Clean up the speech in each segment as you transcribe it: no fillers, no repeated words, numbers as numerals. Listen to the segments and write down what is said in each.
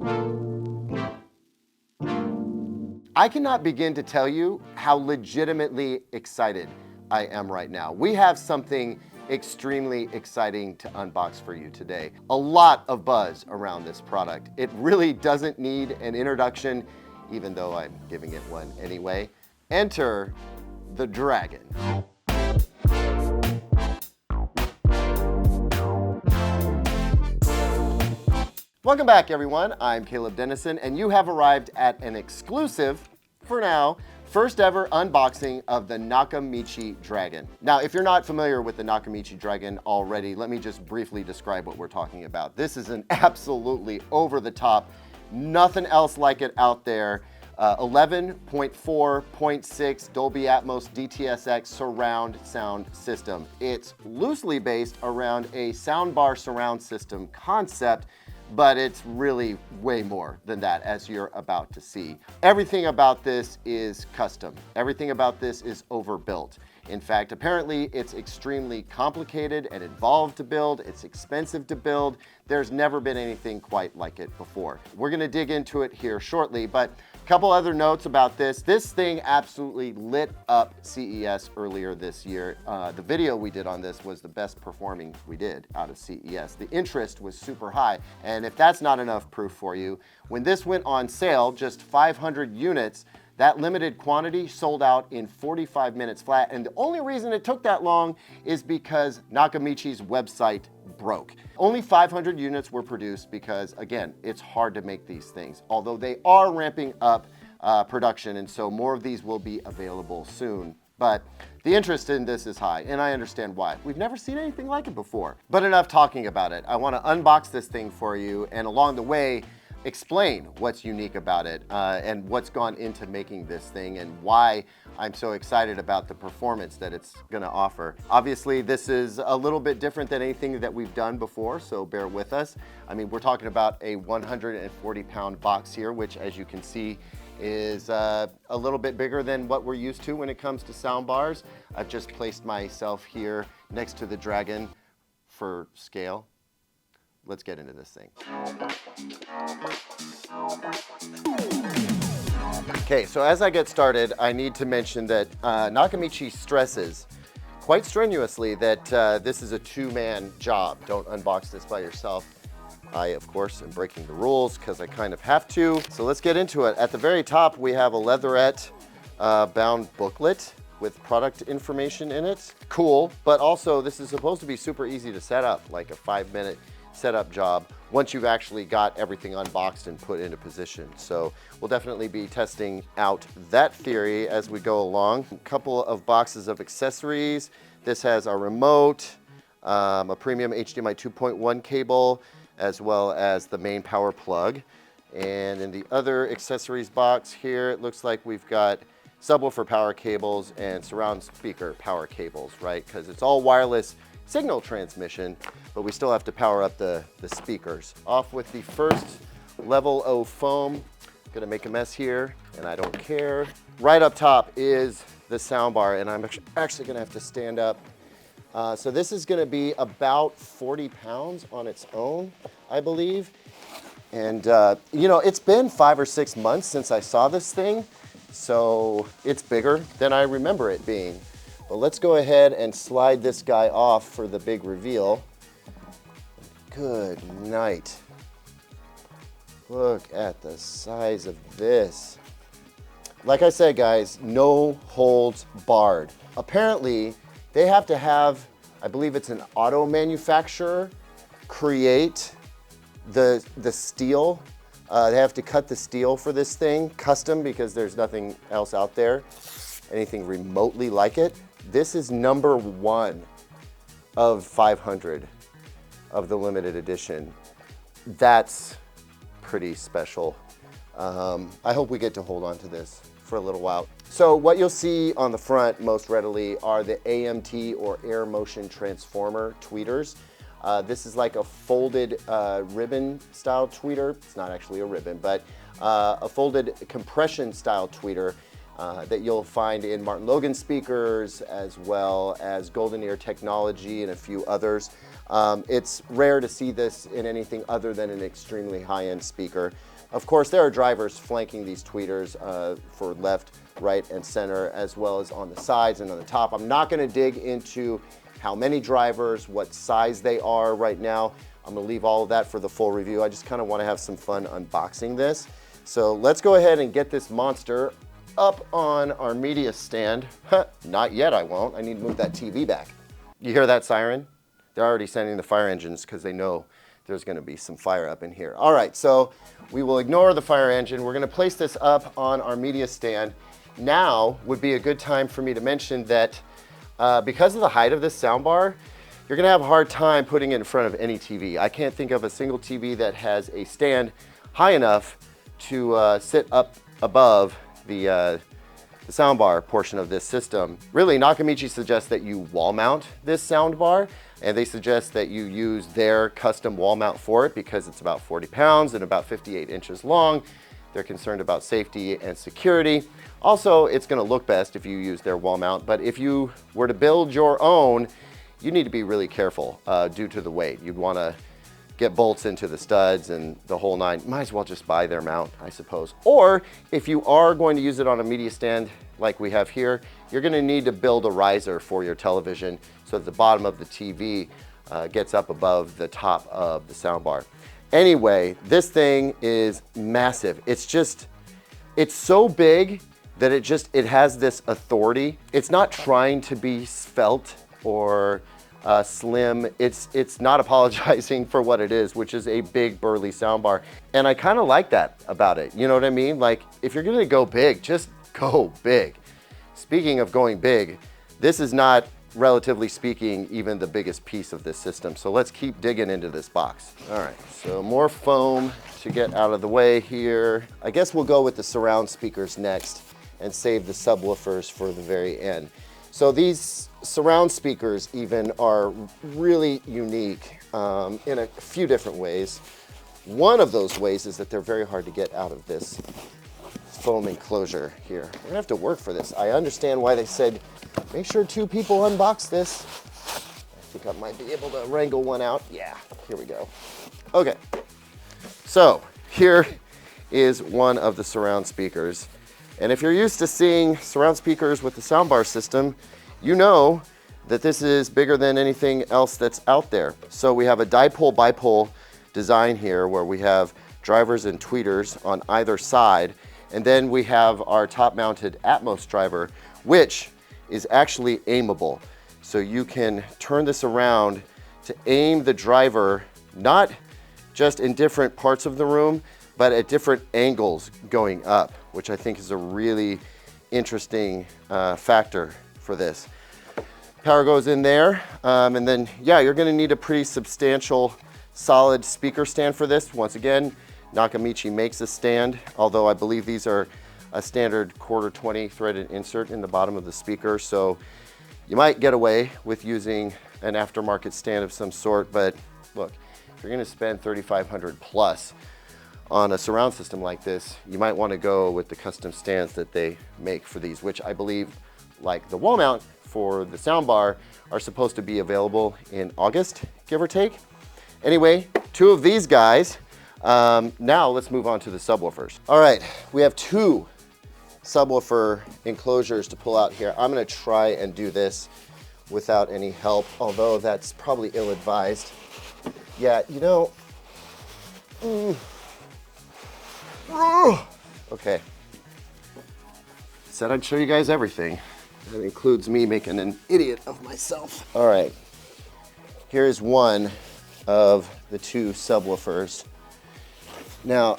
I cannot begin to tell you how legitimately excited I am right now. We have something extremely exciting to unbox for you today. A lot of buzz around this product. It really doesn't need an introduction, even though I'm giving it one anyway. Enter the Dragon. Welcome back, everyone. I'm Caleb Dennison, and you have arrived at an exclusive, for now, first ever unboxing of the Nakamichi Dragon. Now, if you're not familiar with the Nakamichi Dragon already, let me just briefly describe what we're talking about. This is an absolutely over-the-top, nothing else like it out there. 11.4.6 Dolby Atmos DTS:X surround sound system. It's loosely based around a soundbar surround system concept, but it's really way more than that, as you're about to see. Everything about this is custom. Everything about this is overbuilt. In fact, apparently it's extremely complicated and involved to build. It's expensive to build. There's never been anything quite like it before. We're gonna dig into it here shortly, but a couple other notes about this. This thing absolutely lit up CES earlier this year. The video we did on this was the best performing we did out of CES. The interest was super high. And if that's not enough proof for you, when this went on sale, just 500 units, that limited quantity sold out in 45 minutes flat. And the only reason it took that long is because Nakamichi's website broke. Only 500 units were produced because, again, it's hard to make these things, although they are ramping up production, and so more of these will be available soon. But the interest in this is high, and I understand why. We've never seen anything like it before. But enough talking about it. I want to unbox this thing for you, and along the way, explain what's unique about it and what's gone into making this thing and why I'm so excited about the performance that it's going to offer. Obviously, this is a little bit different than anything that we've done before, so bear with us. I mean, we're talking about a 140-pound box here, which, as you can see, is a little bit bigger than what we're used to when it comes to sound bars. I've just placed myself here next to the Dragon for scale. Let's get into this thing. Okay, so as I get started, I need to mention that Nakamichi stresses quite strenuously that this is a two-man job. Don't unbox this by yourself. I, of course, am breaking the rules because I kind of have to. So let's get into it. At the very top, we have a leatherette bound booklet with product information in it. Cool, but also this is supposed to be super easy to set up, like a 5-minute setup job once you've actually got everything unboxed and put into position. So we'll definitely be testing out that theory as we go along. A couple of boxes of accessories. This has our remote, a premium HDMI 2.1 cable, as well as the main power plug. And in the other accessories box here, it looks like we've got subwoofer power cables and surround speaker power cables, right? Because it's all wireless signal transmission, but we still have to power up the speakers. Off with the first level of foam. Gonna make a mess here, and I don't care. Right up top is the soundbar, and I'm actually gonna have to stand up. So this is gonna be about 40 pounds on its own, I believe. And you know, it's been 5 or 6 months since I saw this thing, so it's bigger than I remember it being. But let's go ahead and slide this guy off for the big reveal. Good night. Look at the size of this. Like I said, guys, no holds barred. Apparently, they have to have, I believe it's an auto manufacturer, create the steel. They have to cut the steel for this thing, custom, because there's nothing else out there, anything remotely like it. This is number 1 of 500 of the limited edition. That's pretty special. I hope we get to hold on to this for a little while. So what you'll see on the front most readily are the AMT or air motion transformer tweeters. This is like a folded ribbon style tweeter. It's not actually a ribbon, but a folded compression style tweeter. that you'll find in Martin Logan speakers, as well as Golden Ear Technology and a few others. It's rare to see this in anything other than an extremely high-end speaker. Of course, there are drivers flanking these tweeters for left, right, and center, as well as on the sides and on the top. I'm not going to dig into how many drivers, what size they are right now. I'm going to leave all of that for the full review. I just kind of want to have some fun unboxing this. So let's go ahead and get this monster up on our media stand. Not yet, I won't. I need to move that TV back. You hear that siren? They're already sending the fire engines because they know there's going to be some fire up in here. All right, so we will ignore the fire engine. We're going to place this up on our media stand. Now would be a good time for me to mention that because of the height of this soundbar, you're going to have a hard time putting it in front of any TV. I can't think of a single TV that has a stand high enough to sit up above the soundbar portion of this system. Really, Nakamichi suggests that you wall mount this soundbar, and they suggest that you use their custom wall mount for it because it's about 40 pounds and about 58 inches long. They're concerned about safety and security. Also, it's going to look best if you use their wall mount, but if you were to build your own, you need to be really careful due to the weight. You'd want to get bolts into the studs and the whole nine. Might as well just buy their mount, I suppose. Or if you are going to use it on a media stand like we have here, you're going to need to build a riser for your television so that the bottom of the TV gets up above the top of the soundbar. Anyway, this thing is massive. It's so big that it has this authority. It's not trying to be svelte or slim. It's not apologizing for what it is, which is a big burly soundbar. And I kind of like that about it. You know what I mean? Like, if you're gonna go big, just go big. Speaking of going big, this is not, relatively speaking, even the biggest piece of this system. So let's keep digging into this box. All right, so more foam to get out of the way here. I guess we'll go with the surround speakers next and save the subwoofers for the very end. So these surround speakers even are really unique in a few different ways. One of those ways is that they're very hard to get out of this foam enclosure here. We're gonna have to work for this. I understand why they said, make sure 2 people unbox this. I think I might be able to wrangle one out. Yeah, here we go. Okay, so here is one of the surround speakers. And if you're used to seeing surround speakers with the soundbar system, you know that this is bigger than anything else that's out there. So we have a dipole bipole design here where we have drivers and tweeters on either side. And then we have our top mounted Atmos driver, which is actually aimable. So you can turn this around to aim the driver, not just in different parts of the room, but at different angles going up, which I think is a really interesting factor for this. Power goes in there, and then, yeah, you're gonna need a pretty substantial, solid speaker stand for this. Once again, Nakamichi makes a stand, although I believe these are a standard 1/4-20 threaded insert in the bottom of the speaker, so you might get away with using an aftermarket stand of some sort, but look, if you're gonna spend $3,500 plus on a surround system like this, you might want to go with the custom stands that they make for these, which I believe, like the wall mount for the soundbar, are supposed to be available in August, give or take. Anyway, 2 of these guys. Now let's move on to the subwoofers. All right, we have 2 subwoofer enclosures to pull out here. I'm gonna try and do this without any help, although that's probably ill-advised. Yeah, you know, okay. Said I'd show you guys everything. That includes me making an idiot of myself. All right, here's one of the 2 subwoofers. Now,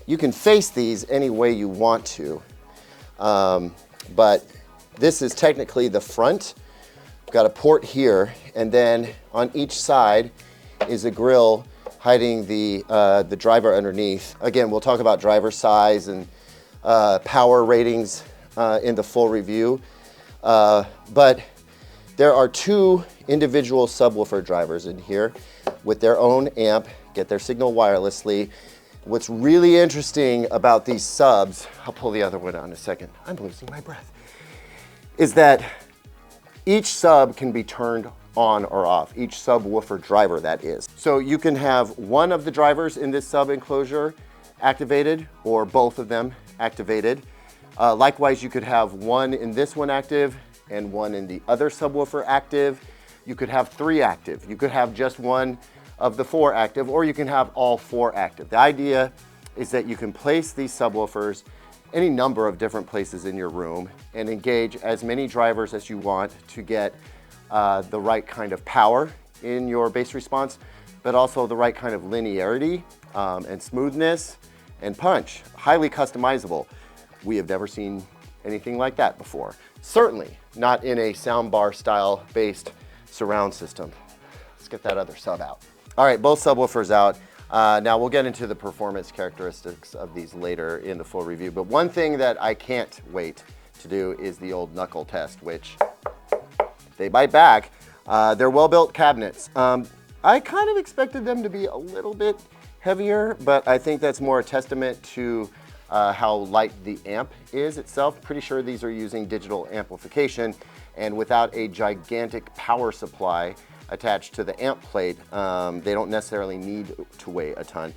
you can face these any way you want to, but this is technically the front. Got a port here, and then on each side is a grill hiding the driver underneath. Again, we'll talk about driver size and power ratings in the full review, but there are 2 individual subwoofer drivers in here with their own amp, get their signal wirelessly. What's really interesting about these subs, I'll pull the other one out in a second, I'm losing my breath, is that each sub can be turned on or off, each subwoofer driver that is. So you can have one of the drivers in this sub enclosure activated or both of them activated. Likewise, you could have one in this one active and one in the other subwoofer active. You could have 3 active. You could have just one of the 4 active, or you can have all 4 active. The idea is that you can place these subwoofers any number of different places in your room and engage as many drivers as you want to get the right kind of power in your bass response, but also the right kind of linearity and smoothness and punch. Highly customizable. We have never seen anything like that before. Certainly not in a soundbar style based surround system. Let's get that other sub out. All right, both subwoofers out. Now we'll get into the performance characteristics of these later in the full review, but one thing that I can't wait to do is the old knuckle test, which they bite back. They're well-built cabinets. I kind of expected them to be a little bit heavier, but I think that's more a testament to how light the amp is itself. Pretty sure these are using digital amplification, and without a gigantic power supply attached to the amp plate, they don't necessarily need to weigh a ton.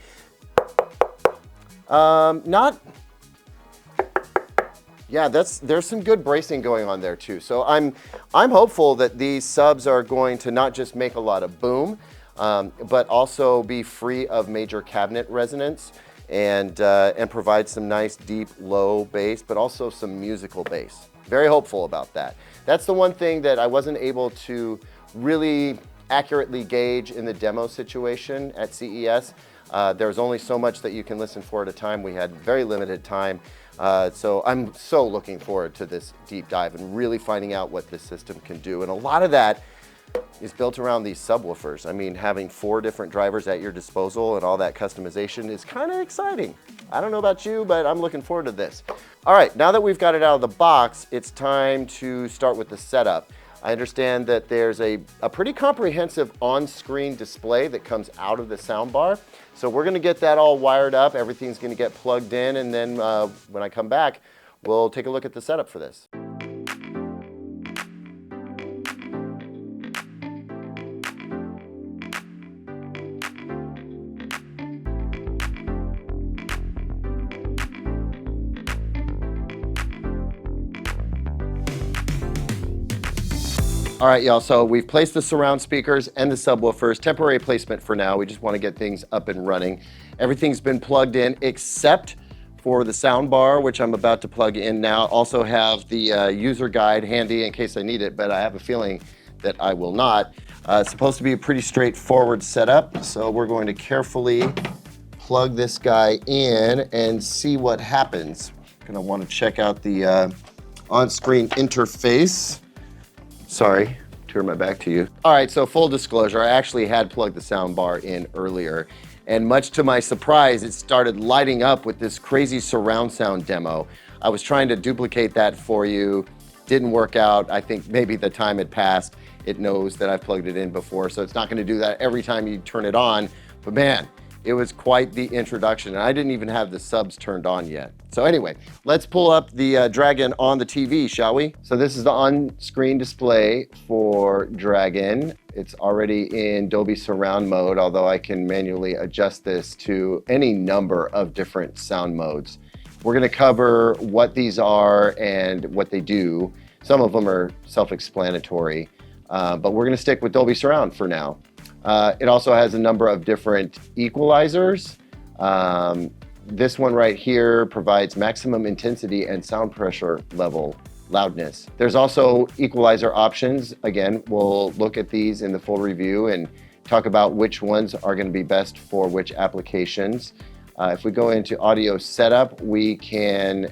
Yeah, there's some good bracing going on there too. So I'm hopeful that these subs are going to not just make a lot of boom, but also be free of major cabinet resonance and provide some nice deep low bass, but also some musical bass. Very hopeful about that. That's the one thing that I wasn't able to really accurately gauge in the demo situation at CES. There's only so much that you can listen for at a time. We had very limited time. So I'm so looking forward to this deep dive and really finding out what this system can do. And a lot of that is built around these subwoofers. I mean, having 4 different drivers at your disposal and all that customization is kind of exciting. I don't know about you, but I'm looking forward to this. All right, now that we've got it out of the box, it's time to start with the setup. I understand that there's a pretty comprehensive on-screen display that comes out of the soundbar. So we're gonna get that all wired up. Everything's gonna get plugged in, and then when I come back, we'll take a look at the setup for this. All right, y'all, so we've placed the surround speakers and the subwoofers. Temporary placement for now. We just want to get things up and running. Everything's been plugged in except for the sound bar, which I'm about to plug in now. Also have the user guide handy in case I need it, but I have a feeling that I will not. It's supposed to be a pretty straightforward setup, so we're going to carefully plug this guy in and see what happens. Gonna want to check out the on-screen interface. Sorry, turn my back to you. All right, so full disclosure, I actually had plugged the sound bar in earlier, and much to my surprise, it started lighting up with this crazy surround sound demo. I was trying to duplicate that for you, didn't work out. I think maybe the time had passed. It knows that I've plugged it in before, so it's not gonna do that every time you turn it on, but man, it was quite the introduction, and I didn't even have the subs turned on yet. So anyway, let's pull up the Dragon on the TV, shall we? So this is the on-screen display for Dragon. It's already in Dolby Surround mode, although I can manually adjust this to any number of different sound modes. We're gonna cover what these are and what they do. Some of them are self-explanatory, but we're gonna stick with Dolby Surround for now. It also has a number of different equalizers. This one right here provides maximum intensity and sound pressure level loudness. There's also equalizer options. Again, we'll look at these in the full review and talk about which ones are going to be best for which applications. If we go into audio setup, we can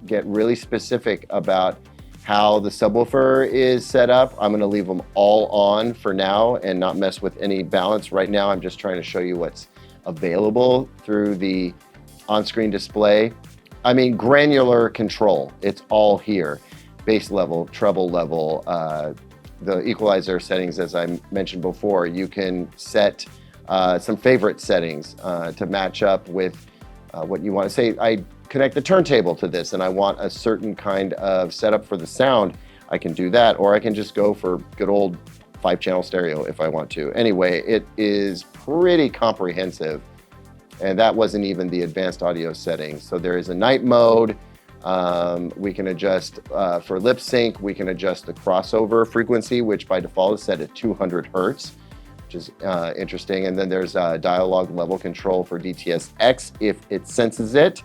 get really specific about how the subwoofer is set up. I'm gonna leave them all on for now and not mess with any balance. Right now, I'm just trying to show you what's available through the on-screen display. I mean, granular control, it's all here. Bass level, treble level, the equalizer settings, as I mentioned before, you can set some favorite settings to match up with what you want to say. I connect the turntable to this and I want a certain kind of setup for the sound, I can do that, or I can just go for good old 5-channel stereo if I want to. Anyway, it is pretty comprehensive, and that wasn't even the advanced audio settings. So there is a night mode. We can adjust for lip sync. We can adjust the crossover frequency, which by default is set at 200 hertz, which is interesting. And then there's dialogue level control for DTS:X if it senses it,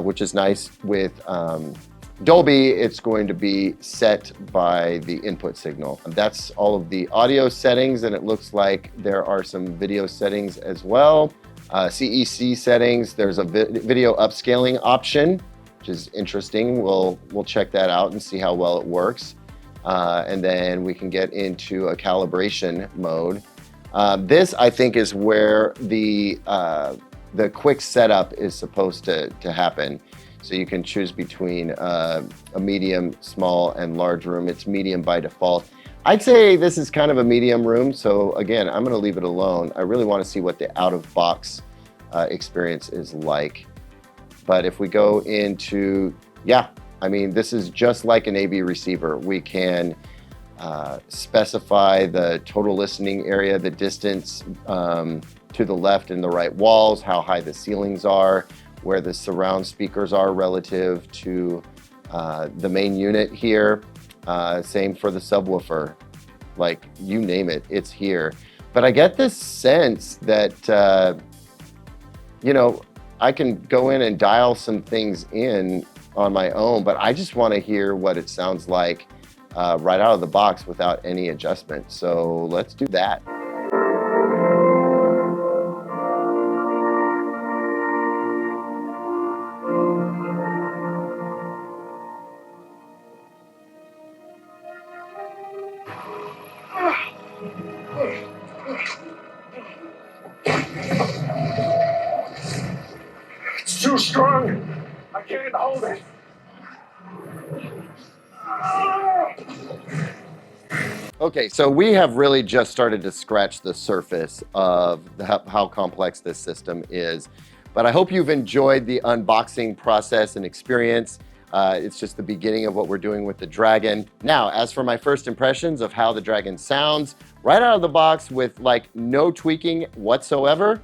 which is nice. With Dolby, it's going to be set by the input signal. That's all of the audio settings, and it looks like there are some video settings as well. CEC settings, there's a video upscaling option, which is interesting. We'll check that out and see how well it works. And then we can get into a calibration mode. This, I think, is where the quick setup is supposed to happen. So you can choose between a medium, small, and large room. It's medium by default. I'd say this is kind of a medium room. So again, I'm gonna leave it alone. I really wanna see what the out-of-box experience is like. But if we go into, yeah, I mean, this is just like an AV receiver. We can specify the total listening area, the distance to the left and the right walls, how high the ceilings are, where the surround speakers are relative to the main unit here. Same for the subwoofer. Like, you name it, it's here. But I get this sense that, you know, I can go in and dial some things in on my own, but I just want to hear what it sounds like right out of the box without any adjustment. So let's do that. It's too strong. I can't hold it. Okay, so we have really just started to scratch the surface of how complex this system is, but I hope you've enjoyed the unboxing process and experience. It's just the beginning of what we're doing with the Dragon. Now, as for my first impressions of how the Dragon sounds, right out of the box with like no tweaking whatsoever,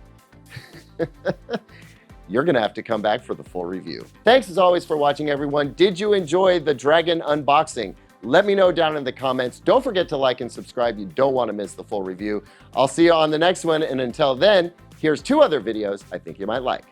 you're gonna have to come back for the full review. Thanks as always for watching, everyone. Did you enjoy the Dragon unboxing? Let me know down in the comments. Don't forget to like and subscribe. You don't want to miss the full review. I'll see you on the next one, and until then, here's 2 other videos I think you might like.